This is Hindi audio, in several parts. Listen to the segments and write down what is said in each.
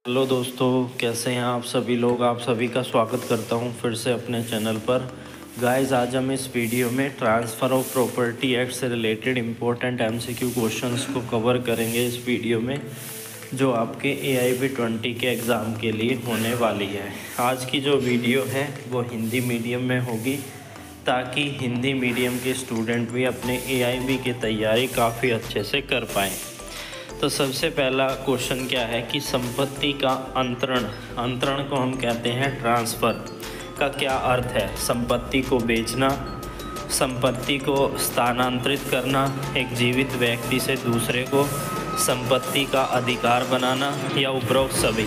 हेलो दोस्तों, कैसे हैं आप सभी लोग। आप सभी का स्वागत करता हूं फिर से अपने चैनल पर। गाइस, आज हम इस वीडियो में ट्रांसफ़र ऑफ प्रॉपर्टी एक्ट से रिलेटेड इम्पोर्टेंट एमसीक्यू क्वेश्चंस को कवर करेंगे इस वीडियो में, जो आपके AIP20 के एग्ज़ाम के लिए होने वाली है। आज की जो वीडियो है वो हिंदी मीडियम में होगी, ताकि हिंदी मीडियम के स्टूडेंट भी अपने AIP की तैयारी काफ़ी अच्छे से कर पाएँ। तो सबसे पहला क्वेश्चन क्या है कि संपत्ति का अंतरण को हम कहते हैं ट्रांसफ़र का क्या अर्थ है। संपत्ति को बेचना, संपत्ति को स्थानांतरित करना, एक जीवित व्यक्ति से दूसरे को संपत्ति का अधिकार बनाना, या उपरोक्त सभी।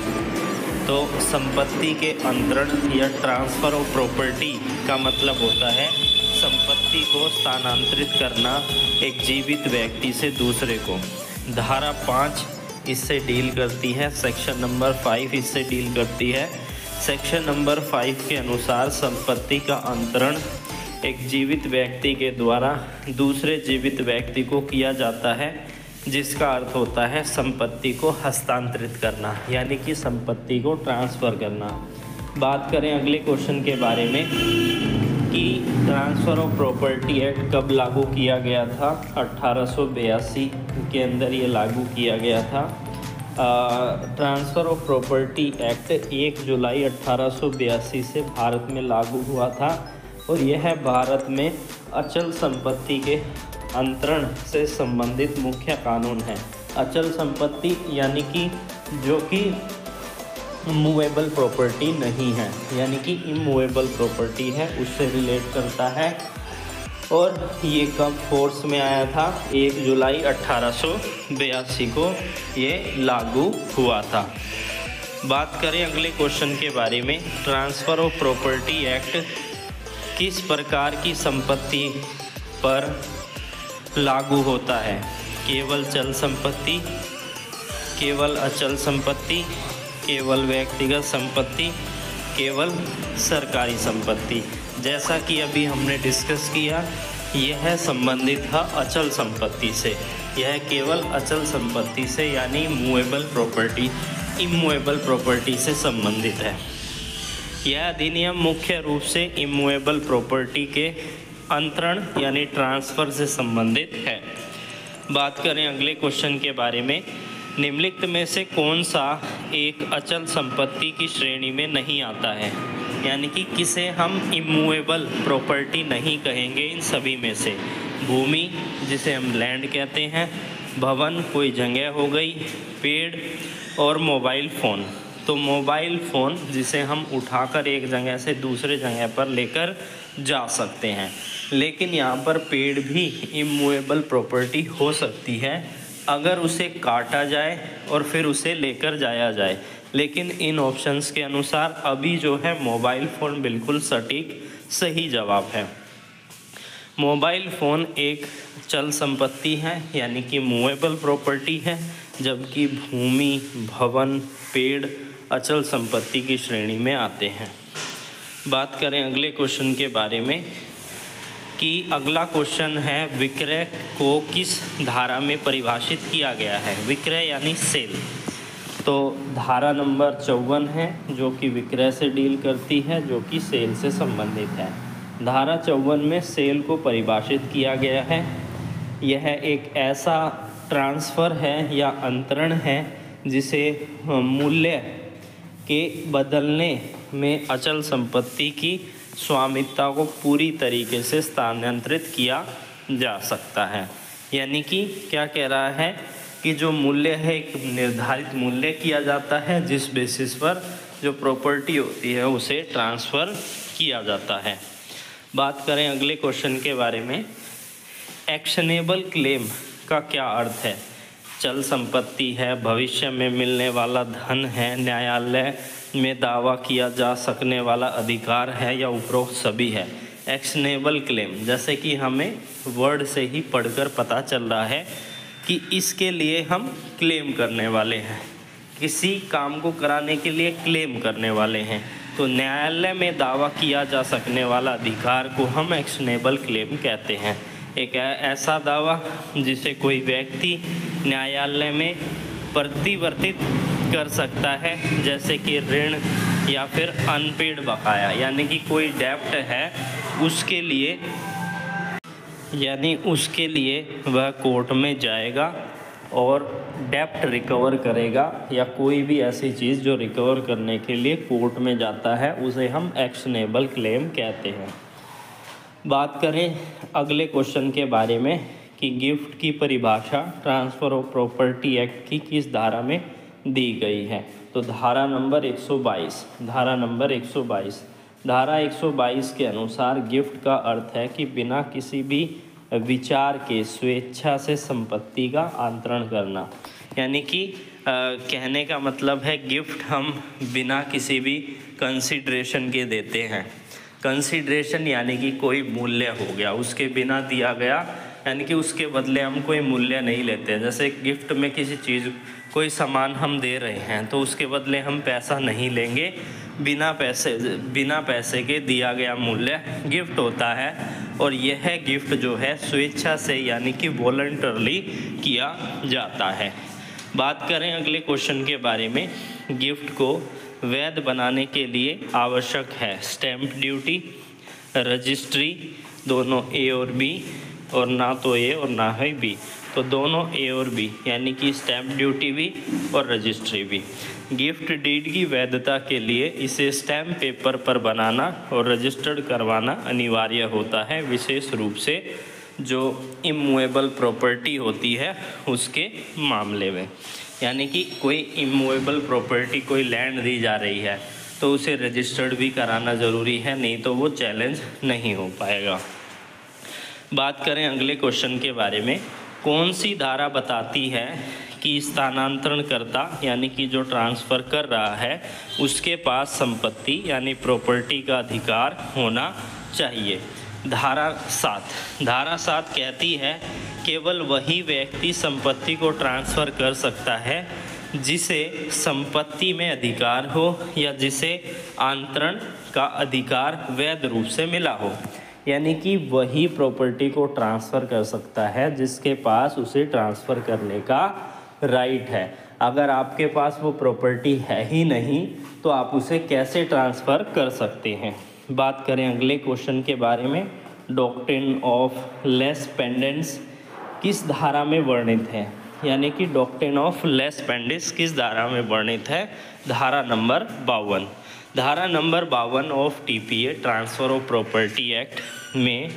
तो संपत्ति के अंतरण या ट्रांसफ़र ऑफ प्रॉपर्टी का मतलब होता है संपत्ति को स्थानांतरित करना एक जीवित व्यक्ति से दूसरे को। धारा 5 इससे डील करती है, सेक्शन नंबर 5 इससे डील करती है। सेक्शन नंबर 5 के अनुसार संपत्ति का अंतरण एक जीवित व्यक्ति के द्वारा दूसरे जीवित व्यक्ति को किया जाता है, जिसका अर्थ होता है संपत्ति को हस्तांतरित करना, यानी कि संपत्ति को ट्रांसफ़र करना। बात करें अगले क्वेश्चन के बारे में कि ट्रांसफ़र ऑफ प्रॉपर्टी एक्ट कब लागू किया गया था। 1882 के अंदर ये लागू किया गया था। ट्रांसफ़र ऑफ प्रॉपर्टी एक्ट 1 जुलाई 1882 से भारत में लागू हुआ था, और यह भारत में अचल संपत्ति के अंतरण से संबंधित मुख्य कानून है। अचल संपत्ति यानी कि जो कि मूवेबल प्रॉपर्टी नहीं है, यानी कि इमूवेबल प्रॉपर्टी है, उससे रिलेट करता है। और ये कब फोर्स में आया था? 1 जुलाई 1882 को ये लागू हुआ था। बात करें अगले क्वेश्चन के बारे में, ट्रांसफ़र ऑफ प्रॉपर्टी एक्ट किस प्रकार की संपत्ति पर लागू होता है? केवल चल संपत्ति, केवल अचल संपत्ति, केवल व्यक्तिगत संपत्ति, केवल सरकारी संपत्ति। जैसा कि अभी हमने डिस्कस किया, यह संबंधित है अचल संपत्ति से। यह केवल अचल संपत्ति से यानी मूवेबल प्रॉपर्टी, इमूवेबल प्रॉपर्टी से संबंधित है। यह अधिनियम मुख्य रूप से इमूवेबल प्रॉपर्टी के अंतरण यानी ट्रांसफ़र से संबंधित है। बात करें अगले क्वेश्चन के बारे में, निम्नलिखित में से कौन सा एक अचल संपत्ति की श्रेणी में नहीं आता है, यानी कि किसे हम इमूवेबल प्रॉपर्टी नहीं कहेंगे इन सभी में से? भूमि, जिसे हम लैंड कहते हैं, भवन कोई जगह हो गई, पेड़, और मोबाइल फ़ोन। तो मोबाइल फ़ोन जिसे हम उठाकर एक जगह से दूसरे जगह पर लेकर जा सकते हैं, लेकिन यहाँ पर पेड़ भी इमूवेबल प्रॉपर्टी हो सकती है अगर उसे काटा जाए और फिर उसे लेकर जाया जाए। लेकिन इन ऑप्शंस के अनुसार अभी जो है मोबाइल फ़ोन बिल्कुल सटीक सही जवाब है। मोबाइल फ़ोन एक चल संपत्ति है, यानी कि मूवेबल प्रॉपर्टी है, जबकि भूमि, भवन, पेड़ अचल संपत्ति की श्रेणी में आते हैं। बात करें अगले क्वेश्चन के बारे में कि अगला क्वेश्चन है विक्रय को किस धारा में परिभाषित किया गया है? विक्रय यानी सेल। तो धारा नंबर 54 है जो कि विक्रय से डील करती है, जो कि सेल से संबंधित है। धारा 54 में सेल को परिभाषित किया गया है। यह एक ऐसा ट्रांसफ़र है या अंतरण है जिसे मूल्य के बदलने में अचल संपत्ति की स्वामित्व को पूरी तरीके से स्थानांतरित किया जा सकता है। यानी कि क्या कह रहा है कि जो मूल्य है एक निर्धारित मूल्य किया जाता है, जिस बेसिस पर जो प्रॉपर्टी होती है उसे ट्रांसफ़र किया जाता है। बात करें अगले क्वेश्चन के बारे में, एक्शनेबल क्लेम का क्या अर्थ है? चल संपत्ति है, भविष्य में मिलने वाला धन है, न्यायालय में दावा किया जा सकने वाला अधिकार है, या उपरोक्त सभी है। एक्शनेबल क्लेम, जैसे कि हमें वर्ड से ही पढ़कर पता चल रहा है कि इसके लिए हम क्लेम करने वाले हैं, किसी काम को कराने के लिए क्लेम करने वाले हैं। तो न्यायालय में दावा किया जा सकने वाला अधिकार को हम एक्शनेबल क्लेम कहते हैं। एक ऐसा दावा जिसे कोई व्यक्ति न्यायालय में प्रतिवर्तित कर सकता है, जैसे कि ऋण या फिर अनपेड बकाया, यानी कि कोई डेब्ट है उसके लिए वह कोर्ट में जाएगा और डेब्ट रिकवर करेगा, या कोई भी ऐसी चीज़ जो रिकवर करने के लिए कोर्ट में जाता है उसे हम एक्शनेबल क्लेम कहते हैं। बात करें अगले क्वेश्चन के बारे में कि गिफ्ट की परिभाषा ट्रांसफ़र ऑफ प्रॉपर्टी एक्ट की किस धारा में दी गई है। तो धारा नंबर 122 धारा 122 के अनुसार गिफ्ट का अर्थ है कि बिना किसी भी विचार के स्वेच्छा से संपत्ति का अंतरण करना, यानी कि कहने का मतलब है गिफ्ट हम बिना किसी भी कंसिडरेशन के देते हैं। कंसिडरेशन यानी कि कोई मूल्य हो गया, उसके बिना दिया गया, यानी कि उसके बदले हम कोई मूल्य नहीं लेते। जैसे गिफ्ट में किसी चीज़ कोई सामान हम दे रहे हैं तो उसके बदले हम पैसा नहीं लेंगे, बिना पैसे के दिया गया मूल्य गिफ्ट होता है। और यह गिफ्ट जो है स्वेच्छा से यानी कि वॉलंटरली किया जाता है। बात करें अगले क्वेश्चन के बारे में, गिफ्ट को वैध बनाने के लिए आवश्यक है स्टैम्प ड्यूटी, रजिस्ट्री, दोनों ए और बी, और ना तो ए और ना है बी, तो दोनों ए और बी, यानी कि स्टैम्प ड्यूटी भी और रजिस्ट्री भी। गिफ्ट डीड की वैधता के लिए इसे स्टैम्प पेपर पर बनाना और रजिस्टर्ड करवाना अनिवार्य होता है, विशेष रूप से जो इमूवेबल प्रॉपर्टी होती है उसके मामले में। यानी कि कोई इमूवेबल प्रॉपर्टी, कोई लैंड दी जा रही है तो उसे रजिस्टर्ड भी कराना ज़रूरी है, नहीं तो वो चैलेंज नहीं हो पाएगा। बात करें अगले क्वेश्चन के बारे में, कौन सी धारा बताती है कि स्थानांतरणकर्ता यानी कि जो ट्रांसफ़र कर रहा है उसके पास संपत्ति यानी प्रॉपर्टी का अधिकार होना चाहिए। धारा 7 कहती है केवल वही व्यक्ति संपत्ति को ट्रांसफ़र कर सकता है जिसे संपत्ति में अधिकार हो या जिसे अंतरण का अधिकार वैध रूप से मिला हो। यानी कि वही प्रॉपर्टी को ट्रांसफ़र कर सकता है जिसके पास उसे ट्रांसफ़र करने का राइट है। अगर आपके पास वो प्रॉपर्टी है ही नहीं तो आप उसे कैसे ट्रांसफ़र कर सकते हैं। बात करें अगले क्वेश्चन के बारे में, डॉक्ट्रिन ऑफ लेस पेंडेंस किस धारा में वर्णित है। यानी कि डॉक्ट्रिन ऑफ लेस पेंडेंस किस धारा में वर्णित है। धारा नंबर 52 धारा number 52 of TPA transfer of property act में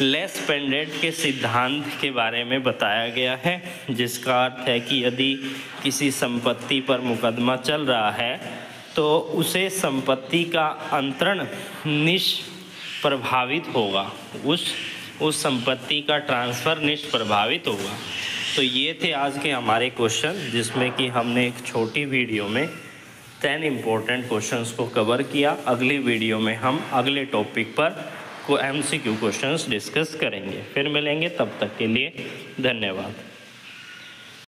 लेस पेंडेंट के सिद्धांत के बारे में बताया गया है, जिसका अर्थ है कि यदि किसी संपत्ति पर मुकदमा चल रहा है तो उसे संपत्ति का अंतरण निष्प्रभावित होगा, उस संपत्ति का ट्रांसफ़र निष्प्रभावित होगा। तो ये थे आज के हमारे क्वेश्चन, जिसमें कि हमने एक छोटी वीडियो में 10 इम्पोर्टेंट क्वेश्चंस को कवर किया। अगली वीडियो में हम अगले टॉपिक पर MCQ क्वेश्चंस डिस्कस करेंगे। फिर मिलेंगे, तब तक के लिए धन्यवाद।